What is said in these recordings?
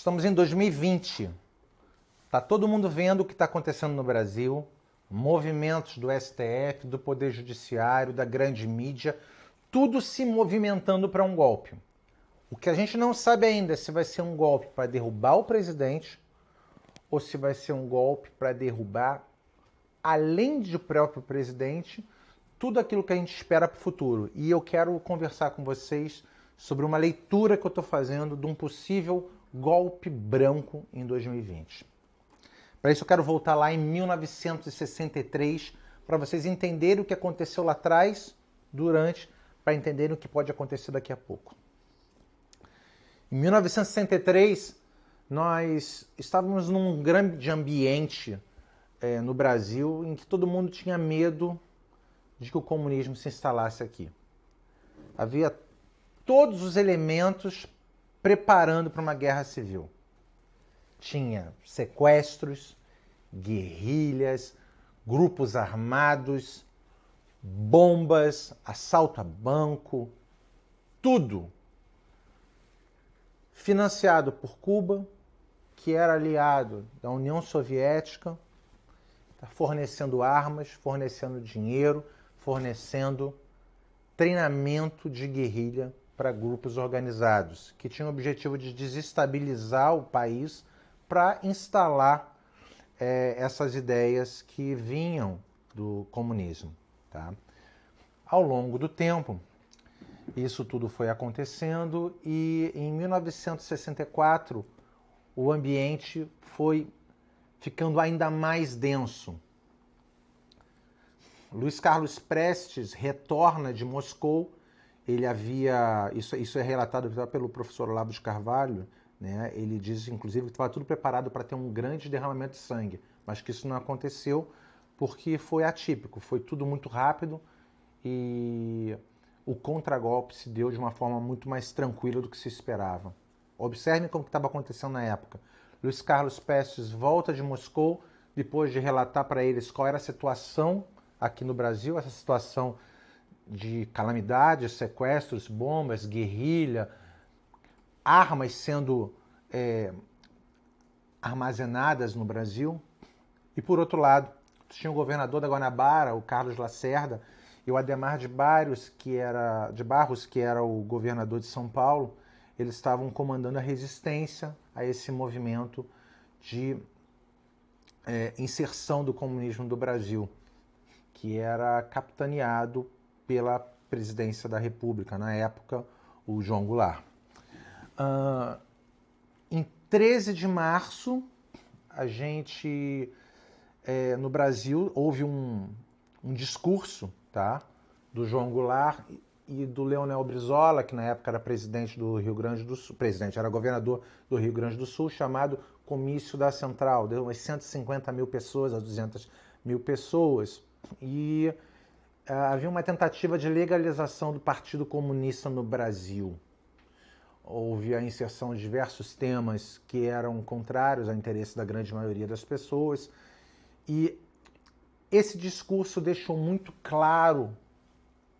Estamos em 2020. Está todo mundo vendo o que está acontecendo no Brasil, movimentos do STF, do Poder Judiciário, da grande mídia, tudo se movimentando para um golpe. O que a gente não sabe ainda é se vai ser um golpe para derrubar o presidente ou se vai ser um golpe para derrubar, além do próprio presidente, tudo aquilo que a gente espera para o futuro. E eu quero conversar com vocês sobre uma leitura que eu estou fazendo de um possível golpe branco em 2020. Para isso eu quero voltar lá em 1963 para vocês entenderem o que aconteceu lá atrás, durante, para entenderem o que pode acontecer daqui a pouco. Em 1963, nós estávamos num grande ambiente no Brasil em que todo mundo tinha medo de que o comunismo se instalasse aqui. Havia todos os elementos preparando para uma guerra civil. Tinha sequestros, guerrilhas, grupos armados, bombas, assalto a banco, tudo financiado por Cuba, que era aliado da União Soviética, fornecendo armas, fornecendo dinheiro, fornecendo treinamento de guerrilha para grupos organizados, que tinham o objetivo de desestabilizar o país para instalar essas ideias que vinham do comunismo. Tá? Ao longo do tempo, isso tudo foi acontecendo e em 1964 o ambiente foi ficando ainda mais denso. Luiz Carlos Prestes retorna de Moscou. Ele havia... Isso é relatado pelo professor Olavo de Carvalho, né? Ele diz, inclusive, que estava tudo preparado para ter um grande derramamento de sangue, mas que isso não aconteceu porque foi atípico, foi tudo muito rápido e o contragolpe se deu de uma forma muito mais tranquila do que se esperava. Observem como estava acontecendo na época. Luiz Carlos Prestes volta de Moscou depois de relatar para eles qual era a situação aqui no Brasil, essa situação de calamidades, sequestros, bombas, guerrilha, armas sendo armazenadas no Brasil. E por outro lado, tinha o governador da Guanabara, o Carlos Lacerda, e o Adhemar de Barros, que era o governador de São Paulo. Eles estavam comandando a resistência a esse movimento de inserção do comunismo do Brasil, que era capitaneado pela presidência da República, na época, o João Goulart. Em 13 de março, no Brasil, houve um discurso, tá, do João Goulart e do Leonel Brizola, que na época era presidente do Rio Grande do Sul, era governador do Rio Grande do Sul, chamado Comício da Central. Deu umas 150 mil pessoas a 200 mil pessoas. E havia uma tentativa de legalização do Partido Comunista no Brasil. Houve a inserção de diversos temas que eram contrários ao interesse da grande maioria das pessoas. E esse discurso deixou muito claro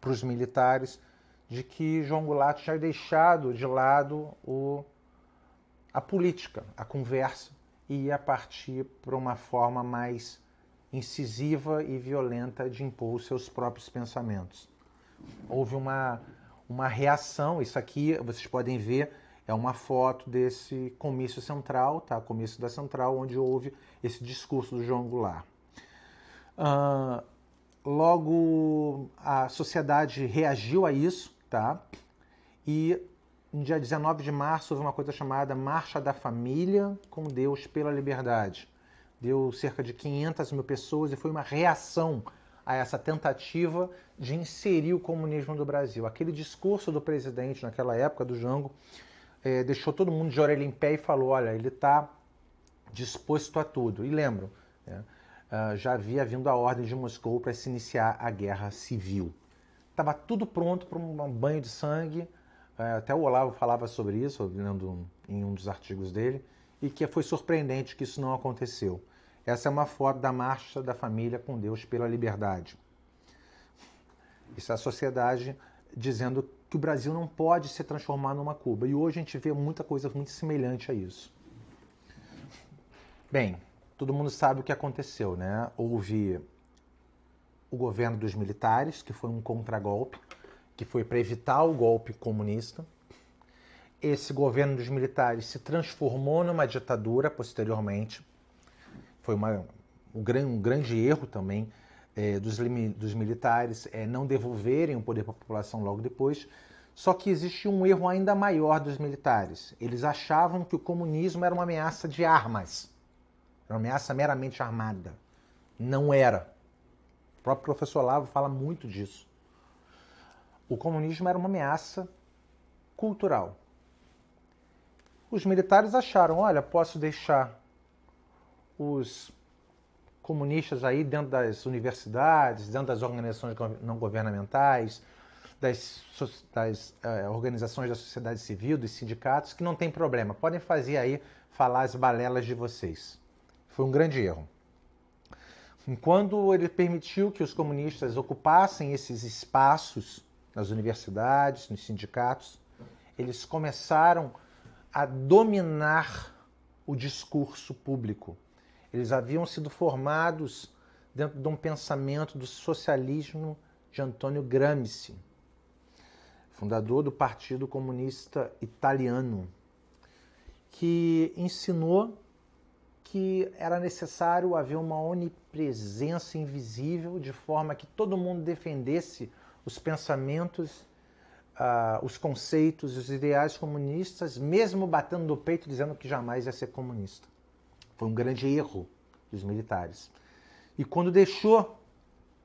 para os militares de que João Goulart tinha deixado de lado a política, a conversa, e ia partir para uma forma mais incisiva e violenta de impor os seus próprios pensamentos. Houve uma reação. Isso aqui, vocês podem ver, é uma foto desse comício central, tá? Comício da Central, onde houve esse discurso do João Goulart. Logo, a sociedade reagiu a isso, tá? E no dia 19 de março houve uma coisa chamada Marcha da Família com Deus pela Liberdade. Deu cerca de 500 mil pessoas e foi uma reação a essa tentativa de inserir o comunismo no Brasil. Aquele discurso do presidente naquela época, do Jango, deixou todo mundo de orelha em pé e falou, olha, ele está disposto a tudo. E lembram, né? Já havia vindo a ordem de Moscou para se iniciar a guerra civil. Estava tudo pronto para um banho de sangue. Até o Olavo falava sobre isso, lendo em um dos artigos dele, e que foi surpreendente que isso não aconteceu. Essa é uma foto da Marcha da Família com Deus pela Liberdade. Isso é a sociedade dizendo que o Brasil não pode se transformar numa Cuba. E hoje a gente vê muita coisa muito semelhante a isso. Bem, todo mundo sabe o que aconteceu, né? Houve o governo dos militares, que foi um contragolpe, que foi para evitar o golpe comunista. Esse governo dos militares se transformou numa ditadura posteriormente. Foi um grande erro também dos militares não devolverem o poder para a população logo depois. Só que existe um erro ainda maior dos militares. Eles achavam que o comunismo era uma ameaça de armas. Era uma ameaça meramente armada. Não era. O próprio professor Olavo fala muito disso. O comunismo era uma ameaça cultural. Os militares acharam, olha, posso deixar os comunistas aí dentro das universidades, dentro das organizações não governamentais, das organizações da sociedade civil, dos sindicatos, que não tem problema, podem fazer aí, falar as balelas de vocês. Foi um grande erro. Quando ele permitiu que os comunistas ocupassem esses espaços nas universidades, nos sindicatos, eles começaram a dominar o discurso público. Eles haviam sido formados dentro de um pensamento do socialismo de Antônio Gramsci, fundador do Partido Comunista Italiano, que ensinou que era necessário haver uma onipresença invisível de forma que todo mundo defendesse os pensamentos, os conceitos, os ideais comunistas, mesmo batendo no peito dizendo que jamais ia ser comunista. Foi um grande erro dos militares. E quando deixou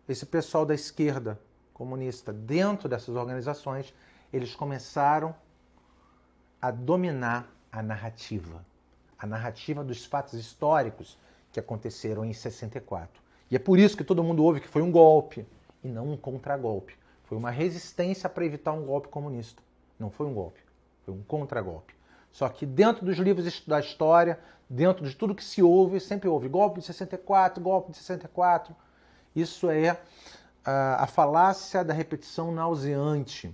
esse pessoal da esquerda comunista dentro dessas organizações, eles começaram a dominar a narrativa dos fatos históricos que aconteceram em 64. E é por isso que todo mundo ouve que foi um golpe e não um contragolpe. Foi uma resistência para evitar um golpe comunista. Não foi um golpe, foi um contragolpe. Só que dentro dos livros da história, dentro de tudo que se ouve, sempre houve golpe de 64, golpe de 64. Isso é a falácia da repetição nauseante.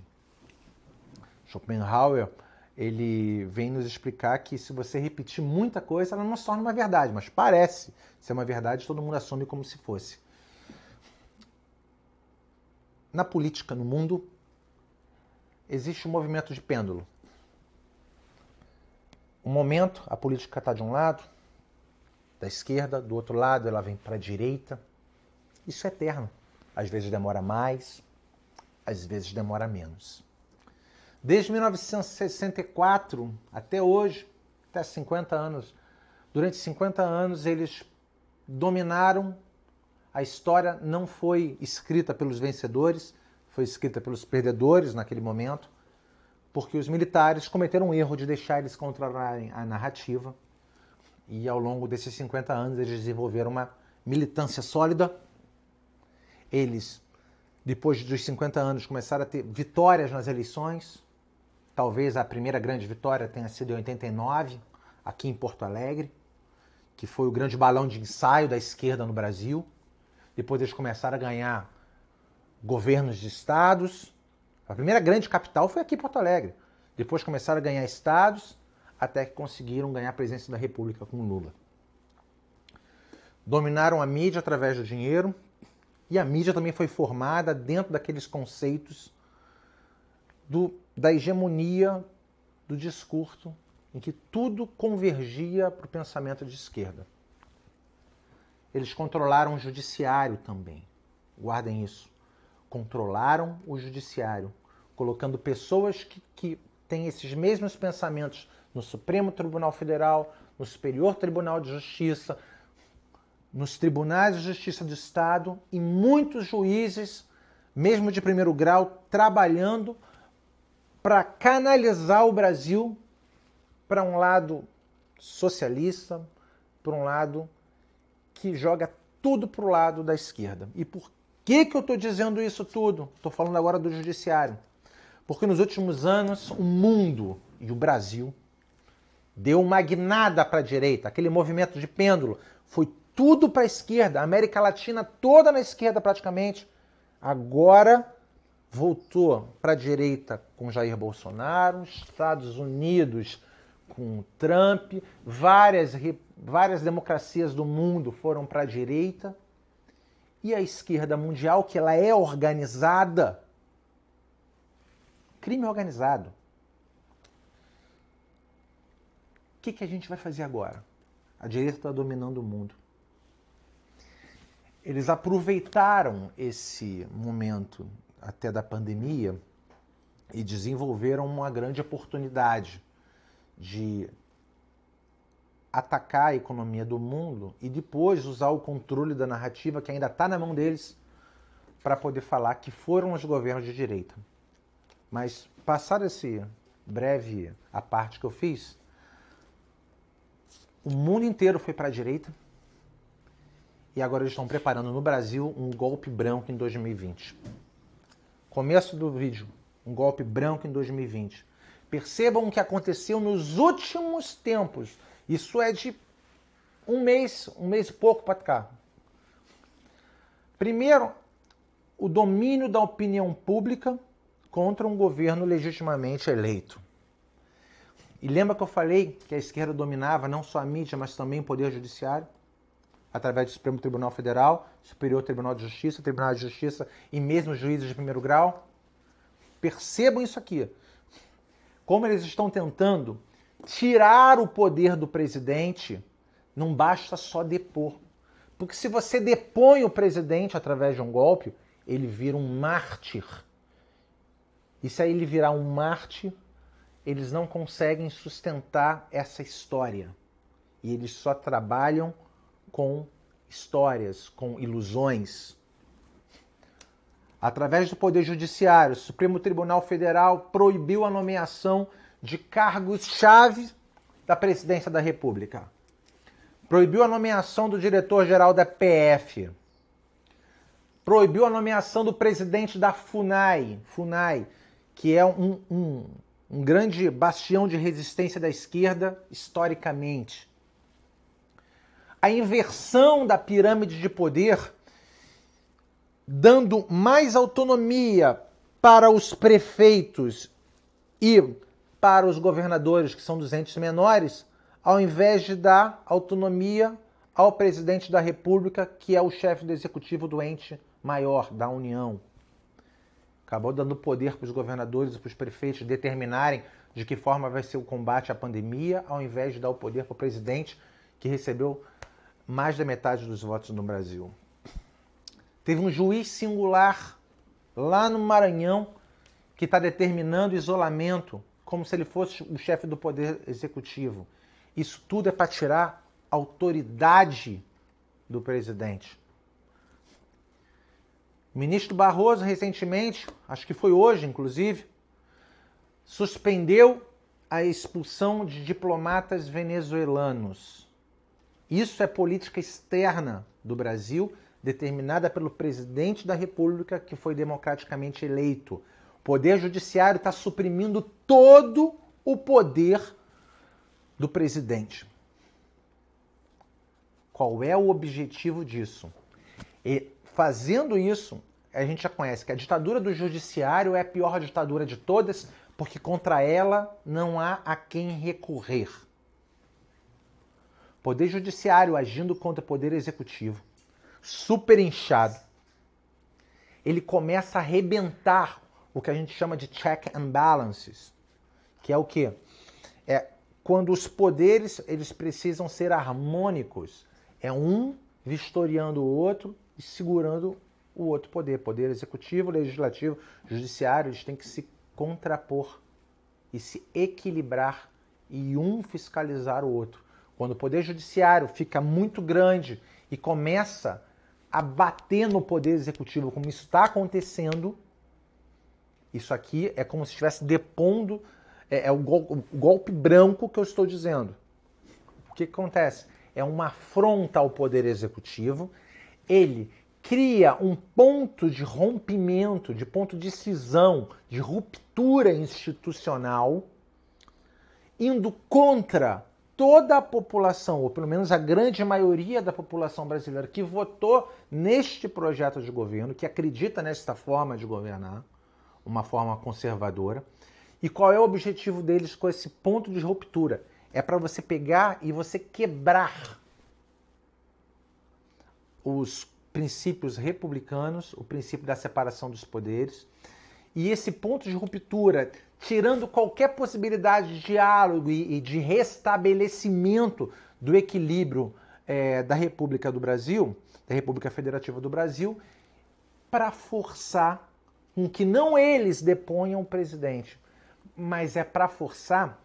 Schopenhauer, ele vem nos explicar que se você repetir muita coisa, ela não se torna uma verdade, mas parece ser uma verdade, todo mundo assume como se fosse. Na política, no mundo, existe um movimento de pêndulo. Um momento, a política está de um lado, da esquerda, do outro lado ela vem para a direita. Isso é eterno. Às vezes demora mais, às vezes demora menos. Desde 1964 até hoje, até 50 anos, durante 50 anos eles dominaram. A história não foi escrita pelos vencedores, foi escrita pelos perdedores naquele momento, porque os militares cometeram um erro de deixar eles controlarem a narrativa e ao longo desses 50 anos eles desenvolveram uma militância sólida. Eles, depois dos 50 anos, começaram a ter vitórias nas eleições. Talvez a primeira grande vitória tenha sido em 89, aqui em Porto Alegre, que foi o grande balão de ensaio da esquerda no Brasil. Depois eles começaram a ganhar governos de estados. A primeira grande capital foi aqui em Porto Alegre. Depois começaram a ganhar estados, até que conseguiram ganhar a presidência da República com Lula. Dominaram a mídia através do dinheiro, e a mídia também foi formada dentro daqueles conceitos da hegemonia do discurso, em que tudo convergia para o pensamento de esquerda. Eles controlaram o judiciário também. Guardem isso. Controlaram o judiciário, colocando pessoas que têm esses mesmos pensamentos no Supremo Tribunal Federal, no Superior Tribunal de Justiça, nos tribunais de justiça do Estado e muitos juízes, mesmo de primeiro grau, trabalhando para canalizar o Brasil para um lado socialista, para um lado que joga tudo para o lado da esquerda. E por que eu estou dizendo isso tudo? Estou falando agora do judiciário. Porque nos últimos anos o mundo e o Brasil deu uma guinada para a direita. Aquele movimento de pêndulo foi tudo para a esquerda. A América Latina toda na esquerda praticamente. Agora voltou para a direita com Jair Bolsonaro, Estados Unidos com Trump, várias democracias do mundo foram para a direita, e a esquerda mundial, que ela é organizada, crime organizado. O que a gente vai fazer agora? A direita está dominando o mundo. Eles aproveitaram esse momento até da pandemia e desenvolveram uma grande oportunidade de atacar a economia do mundo e depois usar o controle da narrativa que ainda está na mão deles para poder falar que foram os governos de direita. Mas, passado esse breve a parte que eu fiz, o mundo inteiro foi para a direita e agora eles estão preparando no Brasil um golpe branco em 2020. Começo do vídeo, um golpe branco em 2020. Percebam o que aconteceu nos últimos tempos. Isso é de um mês e pouco para cá. Primeiro, o domínio da opinião pública contra um governo legitimamente eleito. E lembra que eu falei que a esquerda dominava não só a mídia, mas também o Poder Judiciário? Através do Supremo Tribunal Federal, Superior Tribunal de Justiça, Tribunal de Justiça e mesmo juízes de primeiro grau. Percebam isso aqui. Como eles estão tentando tirar o poder do presidente, não basta só depor. Porque se você depõe o presidente através de um golpe, ele vira um mártir. E se aí ele virar um mártir, eles não conseguem sustentar essa história. E eles só trabalham com histórias, com ilusões. Através do Poder Judiciário, o Supremo Tribunal Federal proibiu a nomeação de cargos-chave da Presidência da República. Proibiu a nomeação do diretor-geral da PF. Proibiu a nomeação do presidente da FUNAI, que é um grande bastião de resistência da esquerda historicamente. A inversão da pirâmide de poder, dando mais autonomia para os prefeitos e para os governadores, que são dos entes menores, ao invés de dar autonomia ao presidente da República, que é o chefe do executivo do ente maior, da União. Acabou dando poder para os governadores e para os prefeitos determinarem de que forma vai ser o combate à pandemia, ao invés de dar o poder para o presidente, que recebeu mais da metade dos votos no Brasil. Teve um juiz singular lá no Maranhão que está determinando isolamento como se ele fosse o chefe do poder executivo. Isso tudo é para tirar a autoridade do presidente. O ministro Barroso, recentemente, acho que foi hoje, inclusive, suspendeu a expulsão de diplomatas venezuelanos. Isso é política externa do Brasil, determinada pelo presidente da República, que foi democraticamente eleito. O Poder Judiciário está suprimindo todo o poder do presidente. Qual é o objetivo disso? E fazendo isso, a gente já conhece que a ditadura do judiciário é a pior ditadura de todas, porque contra ela não há a quem recorrer. Poder Judiciário agindo contra o Poder Executivo, super inchado, ele começa a arrebentar o que a gente chama de check and balances, que é o quê? É quando os poderes eles precisam ser harmônicos. É um vistoriando o outro e segurando o outro poder. Poder executivo, legislativo, judiciário, eles têm que se contrapor e se equilibrar e um fiscalizar o outro. Quando o poder judiciário fica muito grande e começa a bater no poder executivo, como isso está acontecendo, isso aqui é como se estivesse depondo, é o golpe branco que eu estou dizendo. O que acontece? É uma afronta ao poder executivo, ele cria um ponto de rompimento, de ponto de cisão, de ruptura institucional, indo contra toda a população, ou pelo menos a grande maioria da população brasileira que votou neste projeto de governo, que acredita nesta forma de governar, uma forma conservadora. E qual é o objetivo deles com esse ponto de ruptura? É para você pegar e você quebrar os princípios republicanos, o princípio da separação dos poderes, e esse ponto de ruptura, tirando qualquer possibilidade de diálogo e de restabelecimento do equilíbrio da República do Brasil, da República Federativa do Brasil, para forçar com que não eles deponham o presidente, mas é para forçar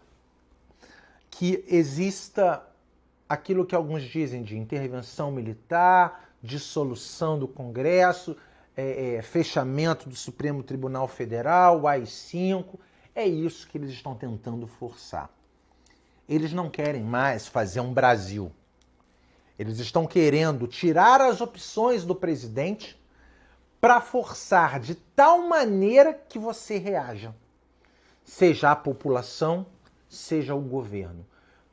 que exista aquilo que alguns dizem de intervenção militar, dissolução do Congresso, fechamento do Supremo Tribunal Federal, o AI-5. É isso que eles estão tentando forçar. Eles não querem mais fazer um Brasil. Eles estão querendo tirar as opções do presidente para forçar de tal maneira que você reaja. Seja a população, seja o governo.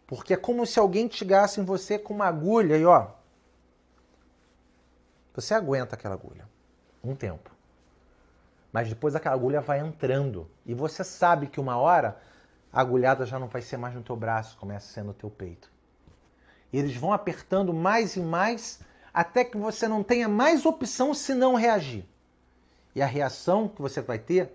Porque é como se alguém chegasse em você com uma agulha e ó, você aguenta aquela agulha um tempo. Mas depois aquela agulha vai entrando e você sabe que uma hora a agulhada já não vai ser mais no teu braço, começa a ser no teu peito. E eles vão apertando mais e mais até que você não tenha mais opção senão reagir. E a reação que você vai ter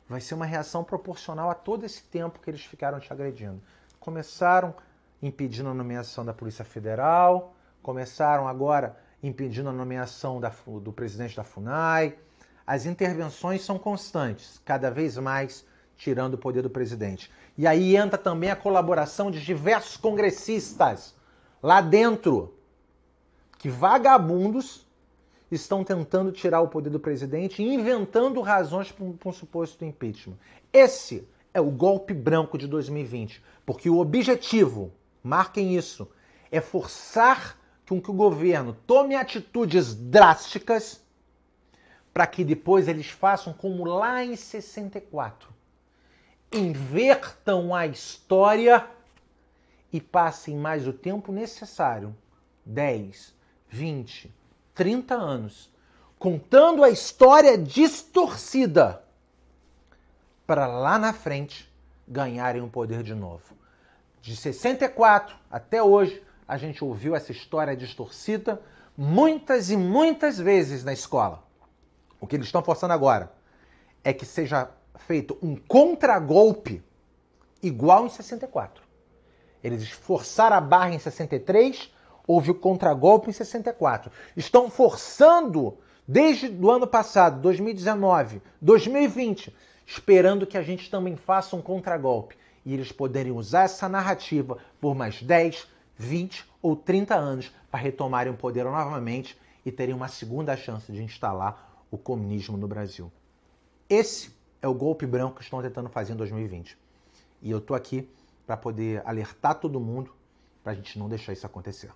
vai ser uma reação proporcional a todo esse tempo que eles ficaram te agredindo. Começaram impedindo a nomeação da Polícia Federal, começaram agora impedindo a nomeação do presidente da FUNAI. As intervenções são constantes, cada vez mais tirando o poder do presidente. E aí entra também a colaboração de diversos congressistas lá dentro, que vagabundos estão tentando tirar o poder do presidente e inventando razões para um suposto impeachment. Esse é o golpe branco de 2020, porque o objetivo, marquem isso, é forçar com que o governo tome atitudes drásticas para que depois eles façam como lá em 64. Invertam a história e passem mais o tempo necessário, 10, 20, 30 anos, contando a história distorcida para lá na frente ganharem o poder de novo. De 64 até hoje, a gente ouviu essa história distorcida muitas e muitas vezes na escola. O que eles estão forçando agora é que seja feito um contragolpe igual em 64. Eles forçaram a barra em 63, houve o contragolpe em 64. Estão forçando desde o ano passado, 2019, 2020, esperando que a gente também faça um contragolpe. E eles poderem usar essa narrativa por mais 10, 20 ou 30 anos para retomarem o poder novamente e terem uma segunda chance de instalar o comunismo no Brasil. Esse é o golpe branco que estão tentando fazer em 2020. E eu estou aqui para poder alertar todo mundo para a gente não deixar isso acontecer.